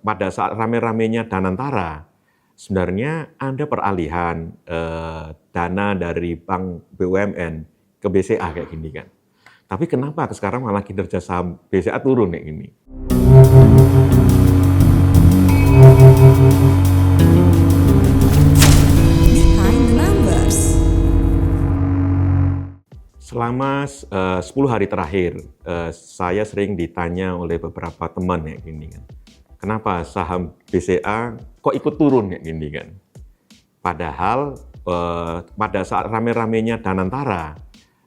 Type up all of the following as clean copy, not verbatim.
pada saat rame-ramenya Danantara, sebenarnya ada peralihan dana dari Bank BUMN ke BCA kayak gini kan. Tapi kenapa sekarang malah kinerja saham BCA turun kayak gini? Behind the numbers. Selama 10 hari terakhir, saya sering ditanya oleh beberapa teman kayak gini kan. Kenapa saham BCA kok ikut turun kayak gini kan? Padahal pada saat rame-ramenya Danantara,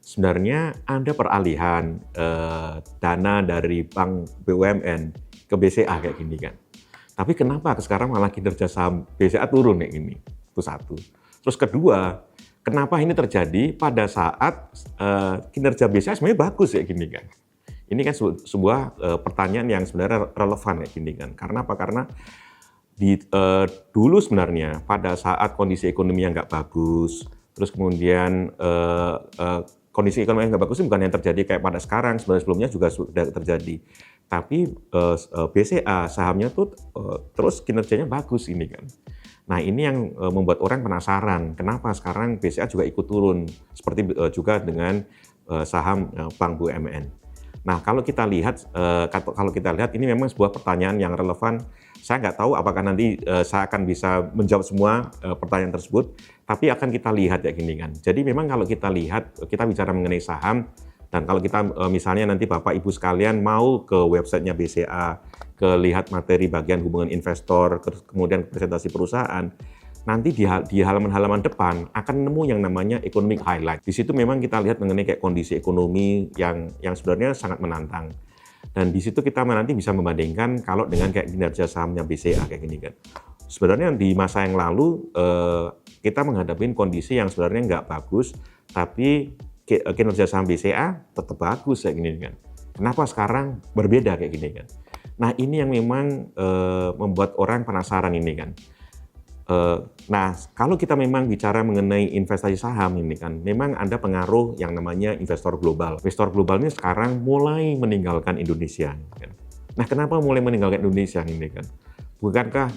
sebenarnya ada peralihan dana dari Bank BUMN ke BCA kayak gini kan. Tapi kenapa sekarang malah kinerja saham BCA turun kayak gini? Itu satu. Terus kedua, kenapa ini terjadi pada saat kinerja BCA sebenarnya bagus kayak gini kan? Ini kan sebuah pertanyaan yang sebenarnya relevan kayak gini kan. Karena apa? Karena dulu sebenarnya pada saat kondisi ekonomi yang nggak bagus, terus kemudian kondisi ekonomi yang nggak bagus itu bukan yang terjadi kayak pada sekarang, sebenarnya sebelumnya juga sudah terjadi. Tapi BCA sahamnya tuh terus kinerjanya bagus ini kan. Nah ini yang membuat orang penasaran, kenapa sekarang BCA juga ikut turun, seperti juga dengan saham Bank BUMN. Nah kalau kita lihat ini memang sebuah pertanyaan yang relevan. Saya nggak tahu apakah nanti saya akan bisa menjawab semua pertanyaan tersebut, tapi akan kita lihat ya gini kan. Jadi memang kalau kita lihat, kita bicara mengenai saham, dan kalau kita misalnya nanti Bapak Ibu sekalian mau ke websitenya BCA, lihat materi bagian hubungan investor, kemudian presentasi perusahaan, nanti di halaman-halaman depan akan nemu yang namanya economic highlight. Di situ memang kita lihat mengenai kayak kondisi ekonomi yang sebenarnya sangat menantang. Dan di situ kita nanti bisa membandingkan kalau dengan kayak kinerja sahamnya BCA kayak gini kan. Sebenarnya di masa yang lalu kita menghadapi kondisi yang sebenarnya nggak bagus, tapi kinerja saham BCA tetap bagus kayak gini kan. Kenapa sekarang berbeda kayak gini kan? Nah ini yang memang membuat orang penasaran ini kan. Nah kalau kita memang bicara mengenai investasi saham ini kan, memang ada pengaruh yang namanya investor global. Investor global ini sekarang mulai meninggalkan Indonesia. Kan? Nah kenapa mulai meninggalkan Indonesia ini kan? Bukankah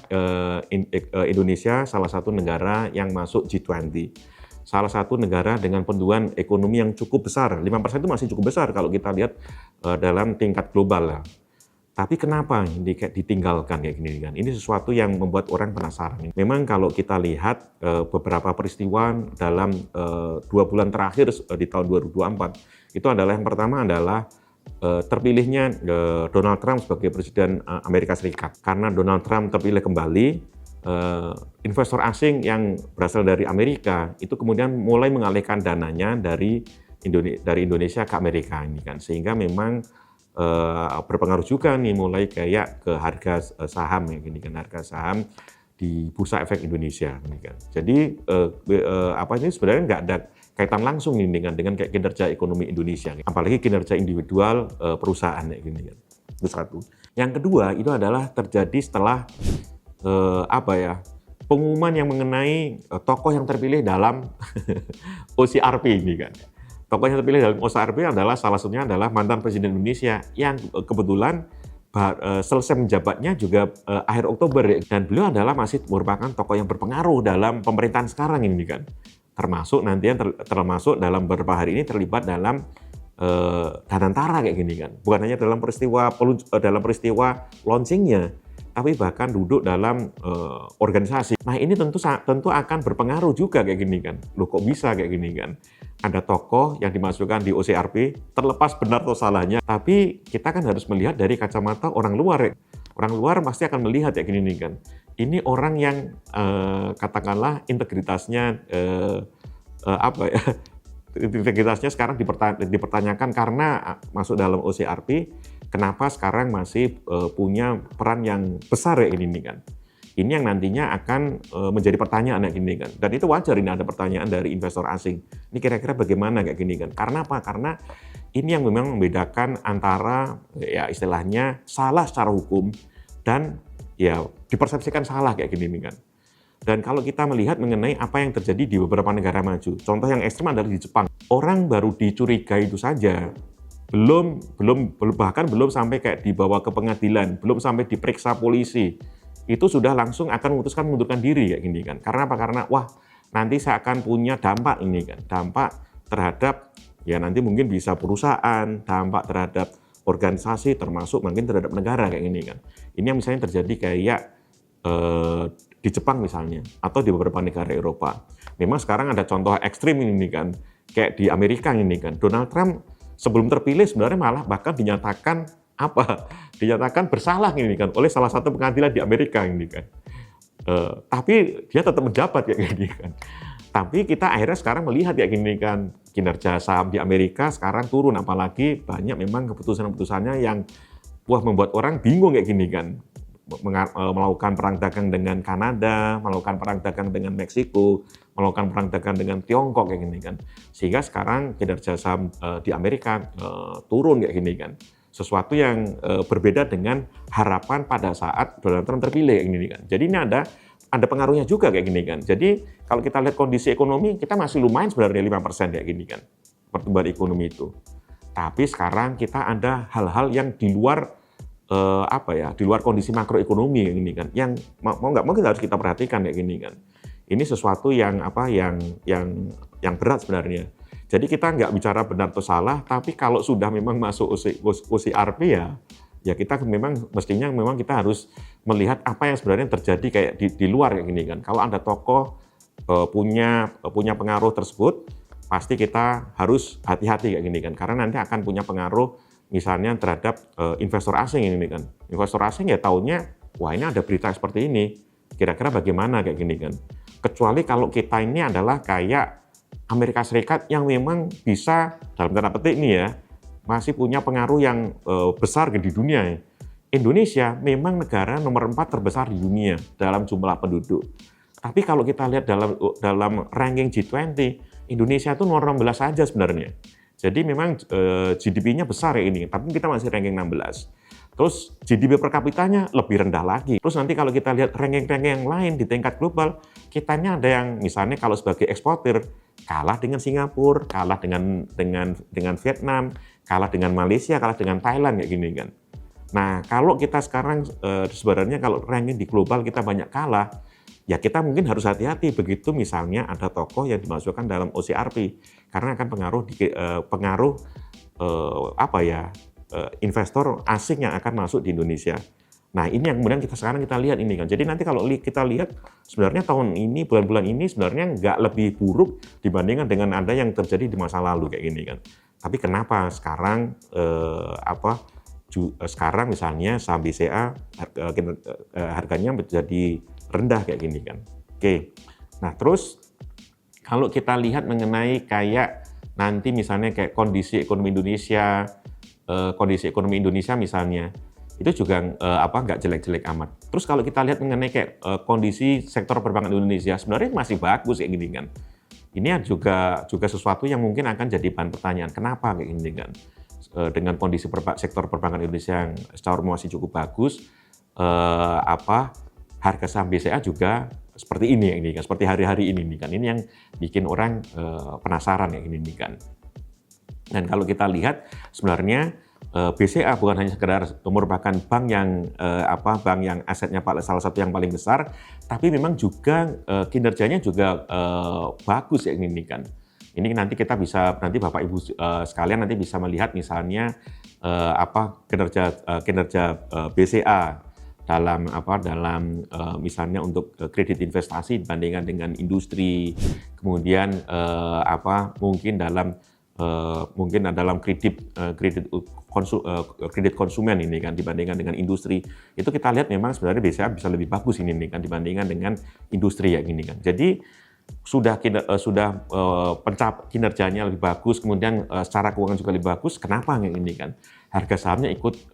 Indonesia salah satu negara yang masuk G20? Salah satu negara dengan pertumbuhan ekonomi yang cukup besar, 5% itu masih cukup besar kalau kita lihat dalam tingkat global lah. Tapi kenapa ini kayak ditinggalkan kayak gini kan? Ini sesuatu yang membuat orang penasaran. Memang kalau kita lihat beberapa peristiwa dalam 2 bulan terakhir di tahun 2024, itu adalah yang pertama adalah terpilihnya Donald Trump sebagai Presiden Amerika Serikat. Karena Donald Trump terpilih kembali, investor asing yang berasal dari Amerika itu kemudian mulai mengalihkan dananya dari Indonesia ke Amerika ini kan, sehingga memang berpengaruh juga nih mulai kayak ke harga saham ya gini kan, harga saham di Bursa Efek Indonesia ini kan. Jadi ini sebenarnya nggak ada kaitan langsung ini dengan kayak kinerja ekonomi Indonesia, apalagi kinerja individual perusahaan ya gini kan. Itu satu. Yang kedua itu adalah terjadi setelah pengumuman yang mengenai tokoh yang terpilih dalam OCRP ini kan. Tokoh yang terpilih dalam OCRP adalah salah satunya adalah mantan Presiden Indonesia yang kebetulan selesai menjabatnya juga akhir Oktober dan beliau adalah masih merupakan tokoh yang berpengaruh dalam pemerintahan sekarang ini kan. Termasuk termasuk dalam beberapa hari ini terlibat dalam Danantara kayak gini kan. Bukan hanya dalam peristiwa launchingnya, tapi bahkan duduk dalam organisasi. Nah ini tentu akan berpengaruh juga kayak gini kan. Loh kok bisa kayak gini kan? Ada tokoh yang dimasukkan di OCRP, terlepas benar atau salahnya, tapi kita kan harus melihat dari kacamata orang luar ya. Orang luar pasti akan melihat ya gini kan. Ini orang yang katakanlah integritasnya integritasnya sekarang dipertanyakan karena masuk dalam OCRP. Kenapa sekarang masih punya peran yang besar ya ini kan? Ini yang nantinya akan menjadi pertanyaan kayak gini kan. Dan itu wajar ini ada pertanyaan dari investor asing. Ini kira-kira bagaimana kayak gini kan? Karena apa? Karena ini yang memang membedakan antara ya istilahnya salah secara hukum dan ya dipersepsikan salah kayak gini kan. Dan kalau kita melihat mengenai apa yang terjadi di beberapa negara maju, contoh yang ekstrem adalah di Jepang. Orang baru dicurigai itu saja, bahkan belum sampai kayak dibawa ke pengadilan, belum sampai diperiksa polisi, itu sudah langsung akan memutuskan mengundurkan diri kayak gini kan. Karena apa? Karena wah nanti saya akan punya dampak ini kan, dampak terhadap ya nanti mungkin bisa perusahaan, dampak terhadap organisasi, termasuk mungkin terhadap negara kayak gini kan. Ini yang misalnya terjadi kayak di Jepang misalnya, atau di beberapa negara Eropa. Memang sekarang ada contoh ekstrim ini kan, kayak di Amerika ini kan. Donald Trump sebelum terpilih sebenarnya malah bahkan dinyatakan dinyatakan bersalah ini kan oleh salah satu pengadilan di Amerika ini kan. Tapi dia tetap menjabat kayak gini kan. Tapi kita akhirnya sekarang melihat kayak gini kan, kinerja saham di Amerika sekarang turun, apalagi banyak memang keputusan-keputusannya yang wah membuat orang bingung kayak gini kan. Melakukan perang dagang dengan Kanada, melakukan perang dagang dengan Meksiko, melakukan perang dagang dengan Tiongkok kayak gini kan. Sehingga sekarang kinerja saham di Amerika turun kayak gini kan. Sesuatu yang berbeda dengan harapan pada saat Donald Trump terpilih kayak gini kan. Jadi ini ada pengaruhnya juga kayak gini kan. Jadi kalau kita lihat kondisi ekonomi, kita masih lumayan sebenarnya 5% kayak gini kan, pertumbuhan ekonomi itu. Tapi sekarang kita ada hal-hal yang di luar di luar kondisi makroekonomi yang ini kan, yang mau nggak mau kita harus kita perhatikan kayak gini kan. Ini sesuatu yang yang berat sebenarnya. Jadi kita nggak bicara benar atau salah, tapi kalau sudah memang masuk OCRP ya kita memang mestinya kita harus melihat apa yang sebenarnya terjadi kayak di luar kayak gini kan. Kalau ada tokoh punya pengaruh tersebut, pasti kita harus hati-hati kayak gini kan, karena nanti akan punya pengaruh misalnya terhadap investor asing ini kan. Investor asing ya taunya, wah ini ada berita seperti ini, kira-kira bagaimana kayak gini kan. Kecuali kalau kita ini adalah kayak Amerika Serikat yang memang bisa, dalam tanda petik ini ya, masih punya pengaruh yang besar di dunia. Indonesia memang negara nomor 4 terbesar di dunia dalam jumlah penduduk. Tapi kalau kita lihat dalam ranking G20, Indonesia itu nomor 16 saja sebenarnya. Jadi memang GDP-nya besar ya ini, tapi kita masih ranking 16. Terus GDP per kapitanya lebih rendah lagi. Terus nanti kalau kita lihat ranking-ranking yang lain di tingkat global, kitanya ada yang misalnya kalau sebagai eksportir kalah dengan Singapura, kalah dengan Vietnam, kalah dengan Malaysia, kalah dengan Thailand kayak gini kan. Nah, kalau kita sekarang sebenarnya kalau ranking di global kita banyak kalah, ya kita mungkin harus hati-hati begitu misalnya ada tokoh yang dimasukkan dalam OCRP, karena akan pengaruh investor asing yang akan masuk di Indonesia. Nah ini yang kemudian sekarang kita lihat ini kan. Jadi nanti kalau kita lihat sebenarnya tahun ini, bulan-bulan ini sebenarnya nggak lebih buruk dibandingkan dengan ada yang terjadi di masa lalu kayak gini kan. Tapi kenapa sekarang sekarang misalnya saham BCA harganya menjadi rendah kayak gini kan. Oke. Nah, terus kalau kita lihat mengenai kayak nanti misalnya kayak kondisi ekonomi Indonesia misalnya, itu juga nggak jelek-jelek amat. Terus kalau kita lihat mengenai kayak kondisi sektor perbankan Indonesia sebenarnya masih bagus kayak gini kan. Ini juga sesuatu yang mungkin akan jadi bahan pertanyaan. Kenapa kayak gini kan? Dengan kondisi sektor perbankan Indonesia yang secara masih cukup bagus, harga saham BCA juga seperti ini kan, seperti hari-hari ini kan. Ini yang bikin orang penasaran ya ini kan. Dan kalau kita lihat sebenarnya BCA bukan hanya sekedar merupakan bank yang asetnya salah satu yang paling besar, tapi memang juga kinerjanya juga bagus ya ini kan. Ini nanti kita bisa, nanti Bapak Ibu sekalian nanti bisa melihat misalnya kinerja BCA dalam misalnya untuk kredit investasi dibandingkan dengan industri, kemudian mungkin dalam kredit konsumen ini kan dibandingkan dengan industri, itu kita lihat memang sebenarnya BCA bisa lebih bagus ini kan dibandingkan dengan industri ya gini kan. Jadi sudah kinerjanya lebih bagus, kemudian secara keuangan juga lebih bagus. Kenapa ini kan harga sahamnya ikut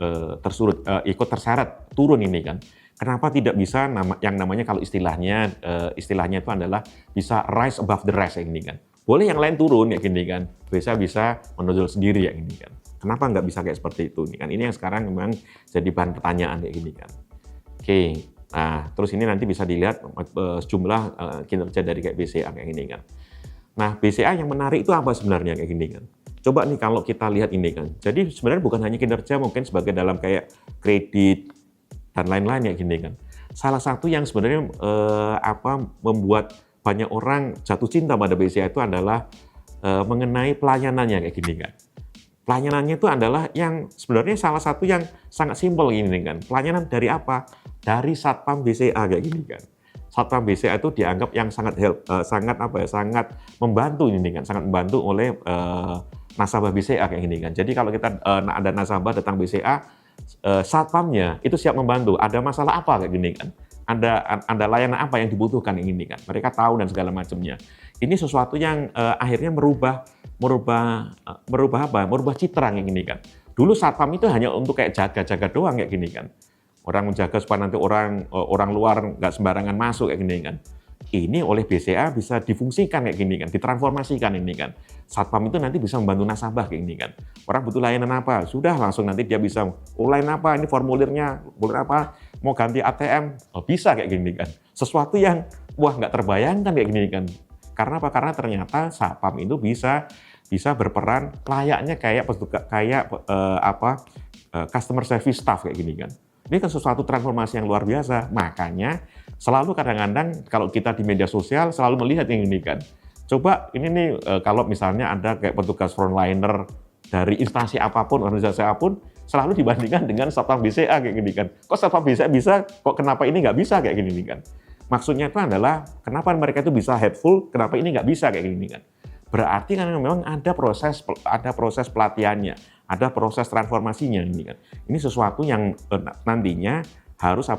terseret turun ini kan? Kenapa tidak bisa yang namanya kalau istilahnya itu adalah bisa rise above the rest ya ini kan? Boleh yang lain turun ya gini kan, bisa menonjol sendiri ya ini kan. Kenapa nggak bisa kayak seperti itu nih kan? Ini yang sekarang memang jadi bahan pertanyaan kayak gini kan. Oke. Nah, terus ini nanti bisa dilihat sejumlah kinerja dari kayak BCA kayak gini kan. Nah, BCA yang menarik itu apa sebenarnya kayak gini kan? Coba nih kalau kita lihat ini kan. Jadi sebenarnya bukan hanya kinerja mungkin sebagai dalam kayak kredit dan lain-lain ya gini kan. salah satu yang sebenarnya membuat banyak orang jatuh cinta pada BCA itu adalah mengenai pelayanannya kayak gini kan. Pelayanannya itu adalah yang sebenarnya salah satu yang sangat simpel ini kan. Pelayanan dari apa? Dari Satpam BCA kayak gini kan. Satpam BCA itu dianggap yang sangat sangat membantu ini kan, sangat membantu oleh nasabah BCA kayak gini kan. Jadi kalau kita ada nasabah datang BCA, Satpamnya itu siap membantu. Ada masalah apa kayak gini kan? Ada layanan apa yang dibutuhkan ini kan? Mereka tahu dan segala macamnya. Ini sesuatu yang akhirnya merubah citra kayak gini kan. Dulu Satpam itu hanya untuk kayak jaga-jaga doang kayak gini kan. Orang menjaga supaya nanti orang luar nggak sembarangan masuk kayak gini kan. Ini oleh BCA bisa difungsikan kayak gini kan, ditransformasikan ini kan. Satpam itu nanti bisa membantu nasabah kayak gini kan. Orang butuh layanan apa, sudah langsung nanti dia bisa, layanan apa, ini formulir apa, mau ganti ATM, bisa kayak gini kan. Sesuatu yang, nggak terbayangkan kayak gini kan. Karena apa? Karena ternyata Satpam itu bisa berperan layaknya kayak customer service staff kayak gini kan. Ini kan sesuatu transformasi yang luar biasa. Makanya selalu kadang-kadang kalau kita di media sosial selalu melihat yang ini kan. Coba ini nih kalau misalnya ada kayak petugas frontliner dari instansi apapun, organisasi apapun, selalu dibandingkan dengan Satpam BCA kayak gini kan. Kok Satpam BCA bisa, kok kenapa ini nggak bisa kayak gini kan. Maksudnya itu adalah kenapa mereka itu bisa helpful, kenapa ini nggak bisa kayak gini kan. Berarti kan memang ada proses pelatihannya, ada proses transformasinya ini kan. Ini sesuatu yang nantinya harus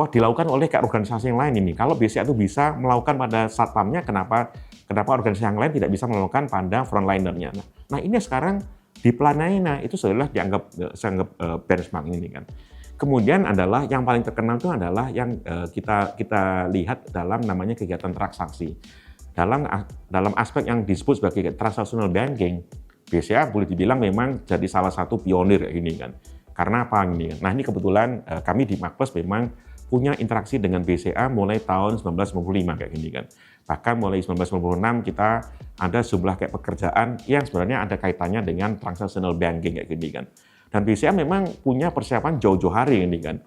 dilakukan oleh organisasi yang lain ini. Kalau BCA itu bisa melakukan pada Satpamnya, kenapa organisasi yang lain tidak bisa melakukan pada frontlinernya? Nah ini sekarang di Planayana itu sudah dianggap benchmark ini kan. Kemudian adalah yang paling terkenal itu adalah yang kita lihat dalam namanya kegiatan transaksi. Dalam aspek yang disebut sebagai transactional banking, BCA boleh dibilang memang jadi salah satu pionir kayak gini kan. Karena apa ini? Nah ini kebetulan kami di Makpes memang punya interaksi dengan BCA mulai tahun 1995 kayak gini kan. Bahkan mulai 1996 kita ada sebuah kayak pekerjaan yang sebenarnya ada kaitannya dengan transactional banking kayak gini kan. Dan BCA memang punya persiapan jauh-jauh hari ini kan.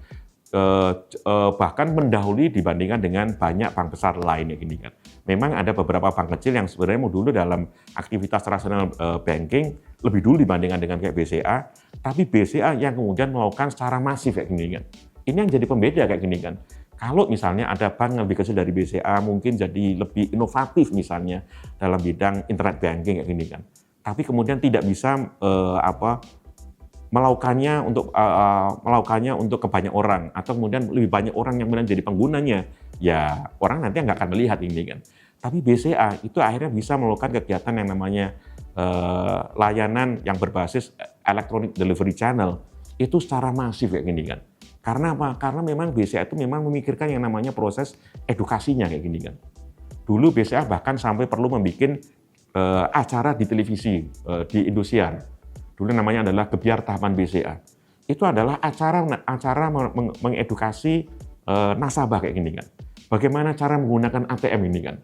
Bahkan mendahului dibandingkan dengan banyak bank besar lainnya gini kan. Memang ada beberapa bank kecil yang sebenarnya dulu dalam aktivitas transactional banking lebih dulu dibandingkan dengan kayak BCA, tapi BCA yang kemudian melakukan secara masif kayak gini kan. Ini yang jadi pembeda kayak gini kan. Kalau misalnya ada bank yang lebih kecil dari BCA mungkin jadi lebih inovatif misalnya dalam bidang internet banking kayak gini kan. Tapi kemudian tidak bisa melakukannya untuk kebanyak orang atau kemudian lebih banyak orang yang kemudian jadi penggunanya, ya orang nanti nggak akan melihat ini kan. Tapi BCA itu akhirnya bisa melakukan kegiatan yang namanya layanan yang berbasis electronic delivery channel itu secara masif kayak gini kan. Karena apa? Karena memang BCA itu memang memikirkan yang namanya proses edukasinya kayak gini kan. Dulu BCA bahkan sampai perlu membuat acara di televisi di Indosiar. Dulu namanya adalah Gebiar Tahapan BCA. Itu adalah acara mengedukasi nasabah kayak gini kan. Bagaimana cara menggunakan ATM ini kan.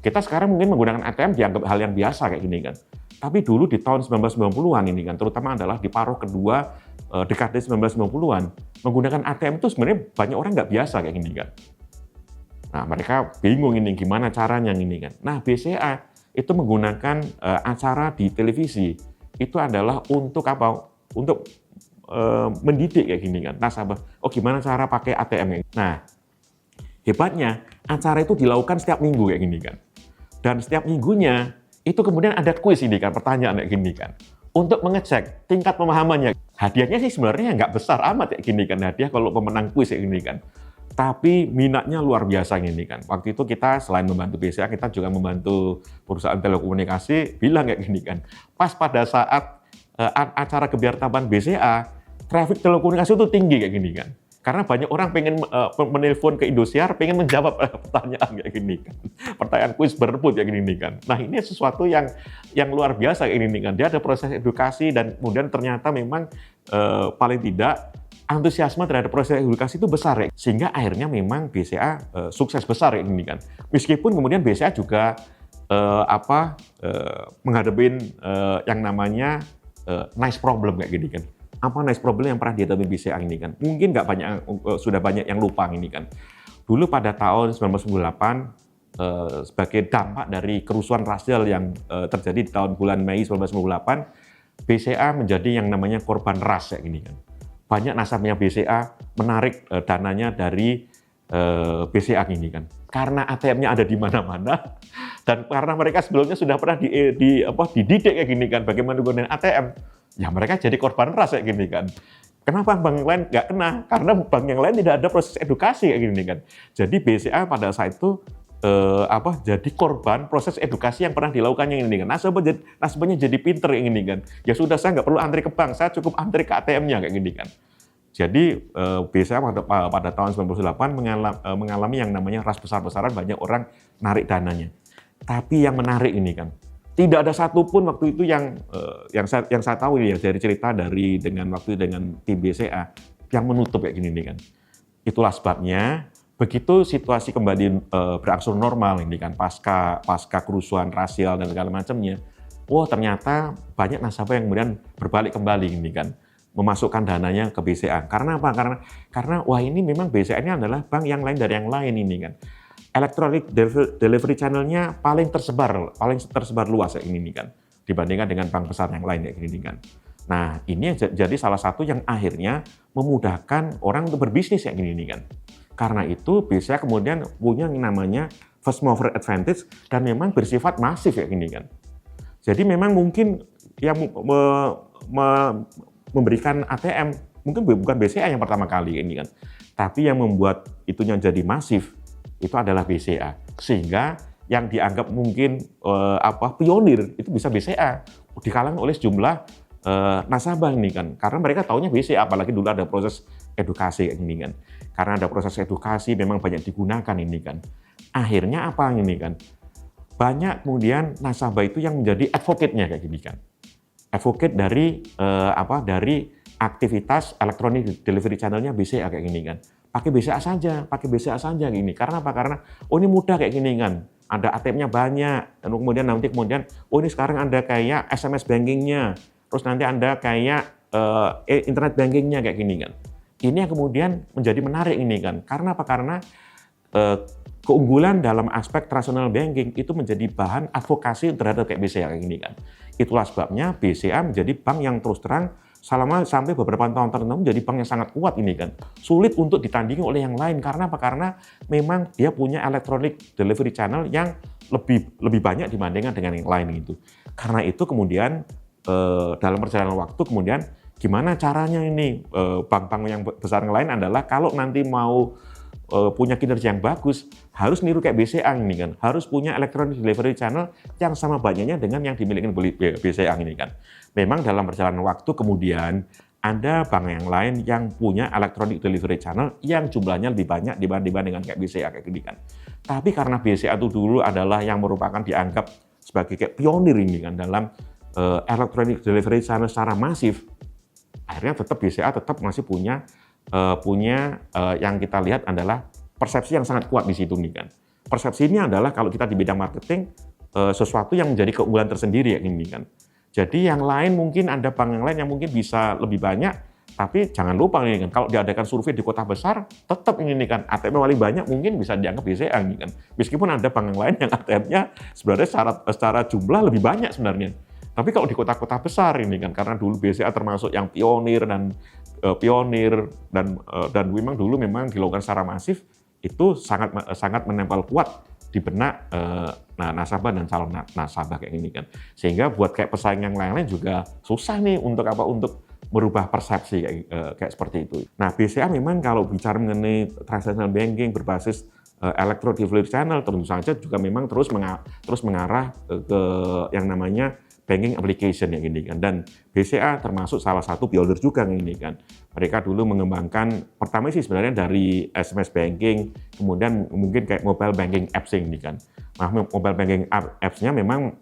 Kita sekarang mungkin menggunakan ATM dianggap hal yang biasa kayak gini kan. Tapi dulu di tahun 1990-an ini kan, terutama adalah di paruh kedua dekade 1990-an, menggunakan ATM itu sebenarnya banyak orang nggak biasa kayak gini kan. Nah mereka bingung ini gimana caranya ini kan. Nah BCA itu menggunakan acara di televisi. Itu adalah untuk apa? Untuk mendidik kayak gini kan nasabah. Oh gimana cara pakai ATM? Nah hebatnya acara itu dilakukan setiap minggu kayak gini kan. Dan setiap minggunya itu kemudian ada kuis ini kan, pertanyaan kayak gini kan. Untuk mengecek tingkat pemahamannya. Hadiahnya sih sebenarnya nggak besar amat kayak gini kan. Hadiah kalau pemenang kuis kayak gini kan. Tapi minatnya luar biasa ini kan. Waktu itu kita selain membantu BCA, kita juga membantu perusahaan telekomunikasi, bilang kayak gini kan. Pas pada saat acara Gebiar Tahapan BCA, traffic telekomunikasi itu tinggi kayak gini kan. Karena banyak orang pengen menelpon ke Indosiar, pengen menjawab pertanyaan kayak gini kan. Pertanyaan kuis berebut kayak gini kan. Nah ini sesuatu yang luar biasa kayak gini kan. Dia ada proses edukasi dan kemudian ternyata memang paling tidak antusiasme terhadap proses edukasi itu besar ya. Sehingga akhirnya memang BCA sukses besar kayak gini kan. Meskipun kemudian BCA juga menghadapin yang namanya nice problem kayak gini kan. Apa next problem yang pernah dihadapi BCA ini kan? Mungkin nggak banyak, sudah banyak yang lupa ini kan. Dulu pada tahun 1998, sebagai dampak dari kerusuhan rasial yang terjadi di tahun bulan Mei 1998, BCA menjadi yang namanya korban ras kayak gini kan. Banyak nasabahnya BCA menarik dananya dari BCA ini kan. Karena ATM-nya ada di mana-mana dan karena mereka sebelumnya sudah pernah dididik kayak gini kan, bagaimana menggunakan ATM, ya mereka jadi korban ras kayak gini kan. Kenapa bank yang lain nggak kena? Karena bank yang lain tidak ada proses edukasi kayak gini kan. Jadi BCA pada saat itu jadi korban proses edukasi yang pernah dilakukannya ini kan. Nasabahnya jadi pinter yang ini kan. Ya sudah, saya nggak perlu antri ke bank, saya cukup antri ke ATM-nya kayak gini kan. Jadi BCA pada tahun 98 mengalami yang namanya ras besar-besaran, banyak orang narik dananya. Tapi yang menarik ini kan, tidak ada satupun waktu itu yang saya tahu ya dari cerita dengan tim BCA yang menutup kayak gini nih kan. Itulah sebabnya begitu situasi kembali berangsur normal ini kan, pasca kerusuhan rasial dan segala macamnya, ternyata banyak nasabah yang kemudian berbalik kembali ini kan, memasukkan dananya ke BCA. Karena apa? Karena ini memang BCA ini adalah bank yang lain dari yang lain ini kan. Electronic delivery channel-nya paling tersebar luas kayak ini kan, dibandingkan dengan bank besar yang lain kayak gini kan. Nah, ini jadi salah satu yang akhirnya memudahkan orang untuk berbisnis kayak gini kan. Karena itu BCA kemudian punya yang namanya first mover advantage dan memang bersifat masif kayak gini kan. Jadi memang mungkin yang memberikan ATM mungkin bukan BCA yang pertama kali ini kan, tapi yang membuat itunya jadi masif itu adalah BCA, sehingga yang dianggap mungkin pionir itu bisa BCA di kalangan oleh sejumlah nasabah ini kan, karena mereka taunya BCA, apalagi dulu ada proses edukasi kayak gini kan, karena ada proses edukasi memang banyak digunakan ini kan. Akhirnya apa ini kan, banyak kemudian nasabah itu yang menjadi advocate-nya kayak gini kan, advocate dari aktivitas electronic delivery channel-nya BCA kayak gini kan. Pakai BCA saja gini. Karena apa? Karena ini mudah kayak gini kan. Ada ATM-nya banyak. Dan kemudian ini sekarang ada kayak SMS banking-nya. Terus nanti ada kayak internet banking-nya kayak gini kan. Ini yang kemudian menjadi menarik ini kan. Karena apa? Karena keunggulan dalam aspek transaksional banking itu menjadi bahan advokasi terhadap kayak BCA kayak gini kan. Itulah sebabnya BCA menjadi bank yang terus terang sampai beberapa tahun tertentu menjadi bank yang sangat kuat ini kan. Sulit untuk ditandingi oleh yang lain. Karena apa? Karena memang dia punya electronic delivery channel yang lebih banyak dibandingkan dengan yang lain itu. Karena itu kemudian dalam perjalanan waktu kemudian gimana caranya ini bank-bank yang besar yang lain adalah kalau nanti mau punya kinerja yang bagus, harus niru kayak BCA ini kan, harus punya electronic delivery channel yang sama banyaknya dengan yang dimiliki BCA ini kan. Memang dalam perjalanan waktu kemudian ada bank yang lain yang punya electronic delivery channel yang jumlahnya lebih banyak dibandingkan dengan kayak BCA kayak gini kan. Tapi karena BCA itu dulu adalah yang merupakan dianggap sebagai kayak pionir ini kan dalam electronic delivery channel secara masif, akhirnya BCA tetap masih punya yang kita lihat adalah persepsi yang sangat kuat di situ nih kan. Persepsi ini adalah kalau kita di bidang marketing sesuatu yang menjadi keunggulan tersendiri ya ini kan. Jadi yang lain mungkin ada bank yang lain yang mungkin bisa lebih banyak, tapi jangan lupa ini kan kalau diadakan survei di kota besar tetap ini kan ATM paling banyak mungkin bisa dianggap BCA ini kan. Meskipun ada bank yang lain yang ATM-nya sebenarnya secara jumlah lebih banyak sebenarnya. Tapi kalau di kota-kota besar ini kan, karena dulu BCA termasuk yang pionir dan memang dulu dilakukan secara masif, itu sangat menempel kuat di benak nasabah dan calon nasabah kayak gini kan. Sehingga buat kayak pesaing yang lain-lain juga susah nih untuk merubah persepsi kayak seperti itu. Nah, BCA memang kalau bicara mengenai transactional banking berbasis electronic delivery channel tentu saja juga memang terus mengarah ke yang namanya banking application yang ini kan, dan BCA termasuk salah satu pionir juga yang ini kan. Mereka dulu mengembangkan pertama sih sebenarnya dari SMS banking, kemudian mungkin kayak mobile banking apps ini kan. Nah, mobile banking apps-nya memang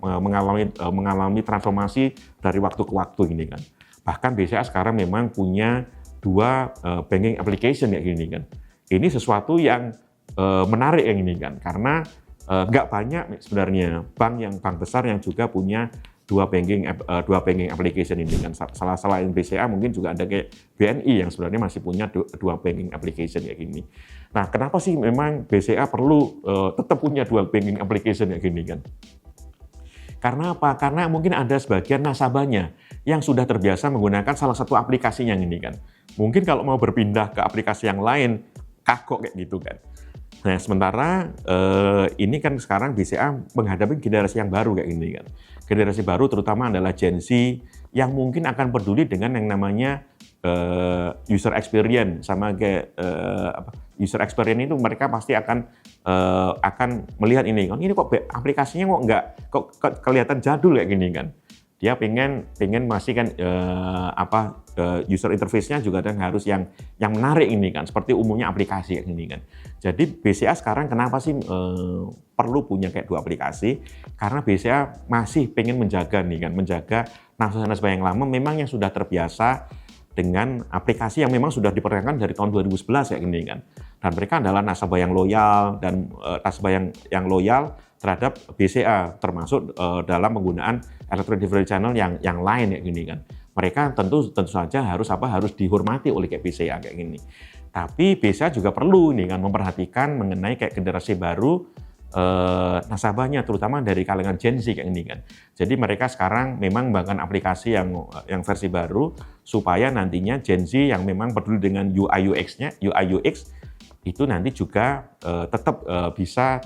mengalami transformasi dari waktu ke waktu ini kan. Bahkan BCA sekarang memang punya 2 banking application kayak gini kan. Ini sesuatu yang menarik yang ini kan, karena nggak banyak sebenarnya bank besar yang juga punya dua banking application ini kan. Selain BCA mungkin juga ada kayak BNI yang sebenarnya masih punya dua banking application kayak gini. Nah, kenapa sih memang BCA perlu tetap punya dua banking application kayak gini kan? Karena apa? Karena mungkin ada sebagian nasabahnya yang sudah terbiasa menggunakan salah satu aplikasinya ini kan. Mungkin kalau mau berpindah ke aplikasi yang lain, kagok kayak gitu kan. Nah, sementara ini kan sekarang BCA menghadapi generasi yang baru kayak gini kan. Generasi baru terutama adalah Gen Z yang mungkin akan peduli dengan yang namanya user experience sama kayak user experience itu mereka pasti akan melihat ini kan. Ini kok aplikasinya kok kelihatan jadul kayak gini kan. Dia pengen masih kan user interface-nya juga kan harus yang menarik ini kan, seperti umumnya aplikasi kayak gini kan. Jadi BCA sekarang kenapa sih perlu punya kayak dua aplikasi? Karena BCA masih pengen menjaga nih kan, menjaga nasabah yang lama memang yang sudah terbiasa dengan aplikasi yang memang sudah diperkenalkan dari tahun 2011 kayak gini kan. Dan mereka adalah nasabah yang loyal dan nasabah yang loyal terhadap BCA, termasuk dalam penggunaan electronic delivery channel yang lain kayak gini kan. Mereka tentu saja harus dihormati oleh kayak BCA kayak gini. Tapi BCA juga perlu nih kan memperhatikan mengenai kayak generasi baru nasabahnya, terutama dari kalangan Gen Z kayak gini kan. Jadi mereka sekarang memang mengembangkan aplikasi yang versi baru supaya nantinya Gen Z yang memang peduli dengan UI UX itu nanti juga tetap bisa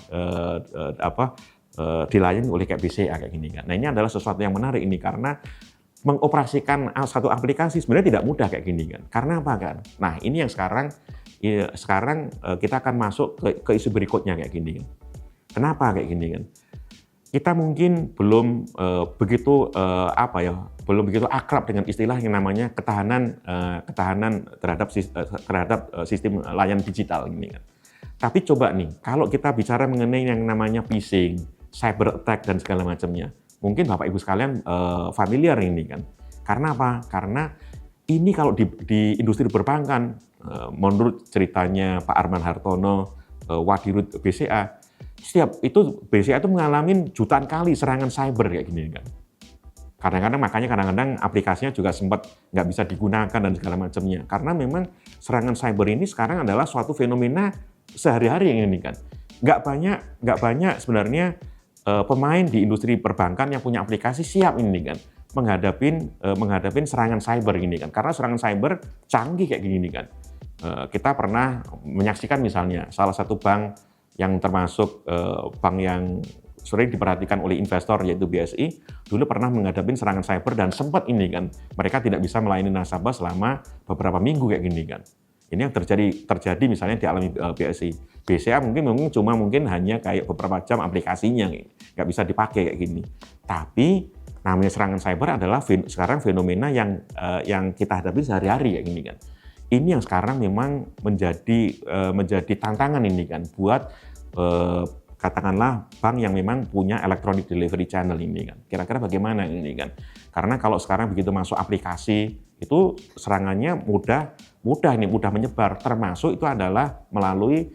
dilayani oleh kayak BCA kayak gini kan. Nah, ini adalah sesuatu yang menarik ini karena mengoperasikan satu aplikasi sebenarnya tidak mudah kayak gini kan. Karena apa kan? Nah, ini yang sekarang kita akan masuk ke isu berikutnya kayak gini kan. Kenapa kayak gini kan? Kita mungkin belum begitu akrab dengan istilah yang namanya ketahanan terhadap sistem layanan digital ini kan. Tapi coba nih, kalau kita bicara mengenai yang namanya phishing, cyber attack dan segala macamnya, mungkin Bapak Ibu sekalian familiar ini kan. Karena apa? Karena ini kalau di industri perbankan, menurut ceritanya Pak Arman Hartono, Wadirut BCA, BCA itu mengalami jutaan kali serangan cyber kayak gini kan. Kadang-kadang aplikasinya juga sempat nggak bisa digunakan dan segala macamnya. Karena memang serangan cyber ini sekarang adalah suatu fenomena sehari-hari yang ini kan. Nggak banyak sebenarnya pemain di industri perbankan yang punya aplikasi siap ini kan menghadapin serangan cyber ini kan. Karena serangan cyber canggih kayak gini kan. Kita pernah menyaksikan misalnya salah satu bank yang termasuk bank yang sering diperhatikan oleh investor yaitu BSI, dulu pernah menghadapi serangan cyber dan sempat ini kan mereka tidak bisa melayani nasabah selama beberapa minggu kayak gini kan. Ini yang terjadi misalnya dialami BSI. BCA mungkin hanya kayak beberapa jam aplikasinya nggak bisa dipakai kayak gini. Tapi namanya serangan cyber adalah sekarang fenomena yang kita hadapi sehari-hari kayak gini kan. Ini yang sekarang memang menjadi tantangan ini kan buat katakanlah bank yang memang punya electronic delivery channel ini kan. Kira-kira bagaimana ini kan? Karena kalau sekarang begitu masuk aplikasi itu serangannya mudah menyebar. Termasuk itu adalah melalui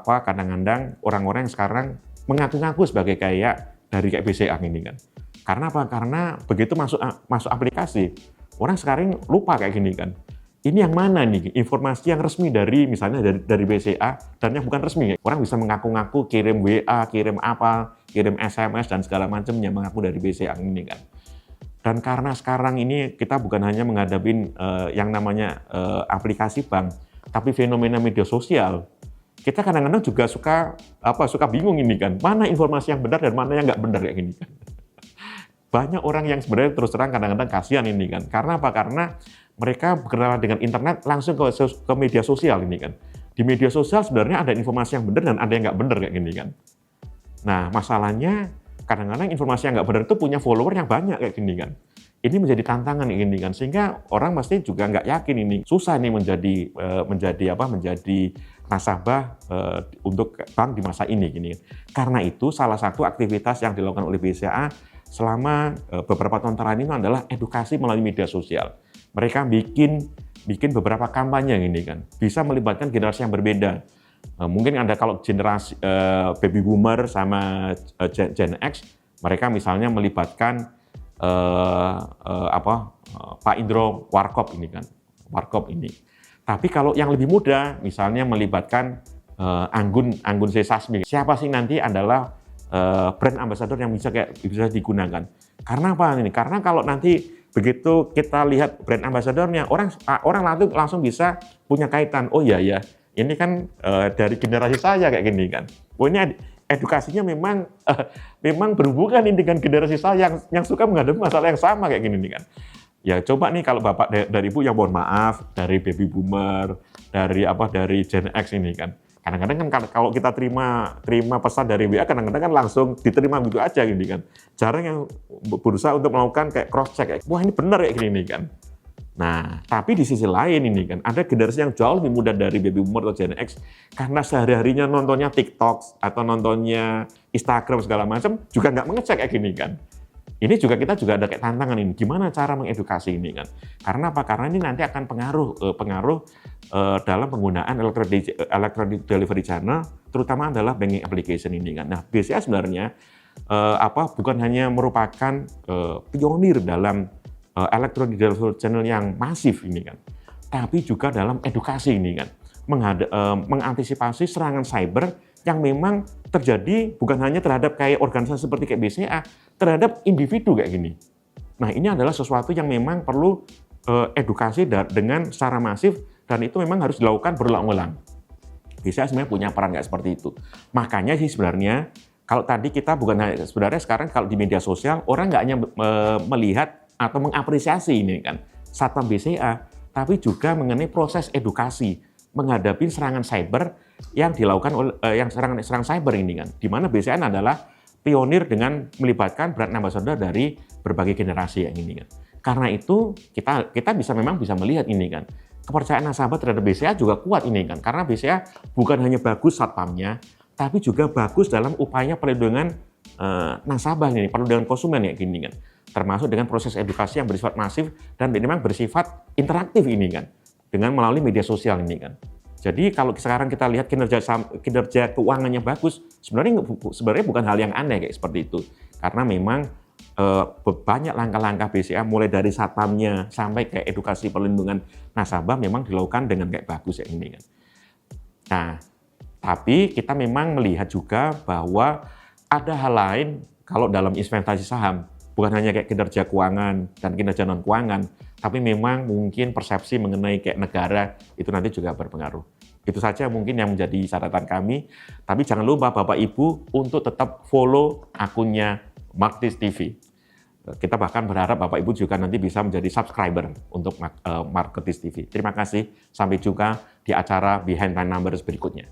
kadang-kadang orang-orang yang sekarang mengaku-ngaku sebagai kayak dari kayak BCA ini kan. Karena apa? Karena begitu masuk aplikasi orang sekarang lupa kayak gini kan. Ini yang mana nih informasi yang resmi misalnya dari BCA dan yang bukan resmi. Orang bisa mengaku-ngaku kirim WA, kirim SMS dan segala macamnya mengaku dari BCA ini kan. Dan karena sekarang ini kita bukan hanya menghadapi yang namanya aplikasi bank, tapi fenomena media sosial. Kita kadang-kadang juga suka bingung ini kan. Mana informasi yang benar dan mana yang nggak benar kayak gini kan. Banyak orang yang sebenarnya terus terang kadang-kadang kasihan ini kan. Karena apa? Karena mereka berkenalan dengan internet langsung ke media sosial ini kan. Di media sosial sebenarnya ada informasi yang benar dan ada yang nggak benar kayak gini kan. Nah, masalahnya kadang-kadang informasi yang nggak benar itu punya follower yang banyak kayak gini kan. Ini menjadi tantangan ini kan, sehingga orang pasti juga nggak yakin ini. Susah nih menjadi nasabah untuk bank di masa ini gini. Karena itu salah satu aktivitas yang dilakukan oleh BCA selama beberapa tahun terakhir ini adalah edukasi melalui media sosial. Mereka bikin beberapa kampanye ini kan, bisa melibatkan generasi yang berbeda. Mungkin ada kalau generasi baby boomer sama Gen X, Mereka misalnya melibatkan Pak Indro Warkop ini kan, Tapi kalau yang lebih muda, misalnya melibatkan Anggun C. Sasmi. Siapa sih nanti adalah brand ambassador yang bisa digunakan? Karena apa ini? Karena kalau nanti begitu kita lihat brand ambassadornya, orang langsung bisa punya kaitan. Oh iya ya, ini kan dari generasi saya kayak gini kan. Oh ini edukasinya memang berhubungan ini dengan generasi saya yang suka menghadapi masalah yang sama kayak gini nih kan. Ya coba nih kalau Bapak dari Ibu yang mohon maaf dari baby boomer, dari Gen X ini kan. Kadang-kadang kan kalau kita terima pesan dari WA kadang-kadang kan langsung diterima begitu aja gini kan. Jarang yang berusaha untuk melakukan kayak cross check kayak, wah ini benar kayak gini nih kan. Nah, tapi di sisi lain ini kan, ada generasi yang jauh lebih muda dari baby boomer atau Gen X, karena sehari-harinya nontonnya TikTok atau nontonnya Instagram segala macam, juga nggak mengecek kayak gini kan. Ini kita juga ada kayak tantangan ini, gimana cara mengedukasi ini kan. Karena apa? Karena ini nanti akan pengaruh dalam penggunaan electronic delivery channel, terutama adalah banking application ini kan. Nah, BCA sebenarnya bukan hanya merupakan pionir dalam electronic delivery channel yang masif ini kan, tapi juga dalam edukasi ini kan, mengantisipasi serangan cyber yang memang terjadi bukan hanya terhadap kayak organisasi seperti kayak BCA, terhadap individu kayak gini. Nah ini adalah sesuatu yang memang perlu edukasi dengan secara masif dan itu memang harus dilakukan berulang-ulang. BCA sebenarnya punya peran kayak seperti itu. Makanya sih sebenarnya kalau tadi kita sebenarnya sekarang kalau di media sosial orang nggak hanya melihat atau mengapresiasi ini kan Satpam BCA, tapi juga mengenai proses edukasi menghadapi serangan cyber yang dilakukan oleh serang cyber ini kan, di mana BCA adalah pionir dengan melibatkan brand ambassador dari berbagai generasi yang ini kan. Karena itu kita memang bisa melihat ini kan, kepercayaan nasabah terhadap BCA juga kuat ini kan, karena BCA bukan hanya bagus satpamnya, tapi juga bagus dalam upaya perlindungan nasabah ini, perlindungan konsumen ya gini kan. Termasuk dengan proses edukasi yang bersifat masif dan memang bersifat interaktif ini kan, dengan melalui media sosial ini kan. Jadi kalau sekarang kita lihat kinerja keuangannya bagus, sebenarnya bukan hal yang aneh kayak seperti itu. Karena memang banyak langkah-langkah BCA mulai dari satpamnya sampai ke edukasi perlindungan nasabah memang dilakukan dengan kayak bagus ya ini kan. Nah, tapi kita memang melihat juga bahwa ada hal lain kalau dalam investasi saham. Bukan hanya kayak kinerja keuangan dan kinerja non-keuangan, tapi memang mungkin persepsi mengenai kayak negara itu nanti juga berpengaruh. Itu saja mungkin yang menjadi catatan kami. Tapi jangan lupa Bapak Ibu untuk tetap follow akunnya Marketis TV. Kita bahkan berharap Bapak Ibu juga nanti bisa menjadi subscriber untuk Marketis TV. Terima kasih, sampai jumpa di acara Behind the Numbers berikutnya.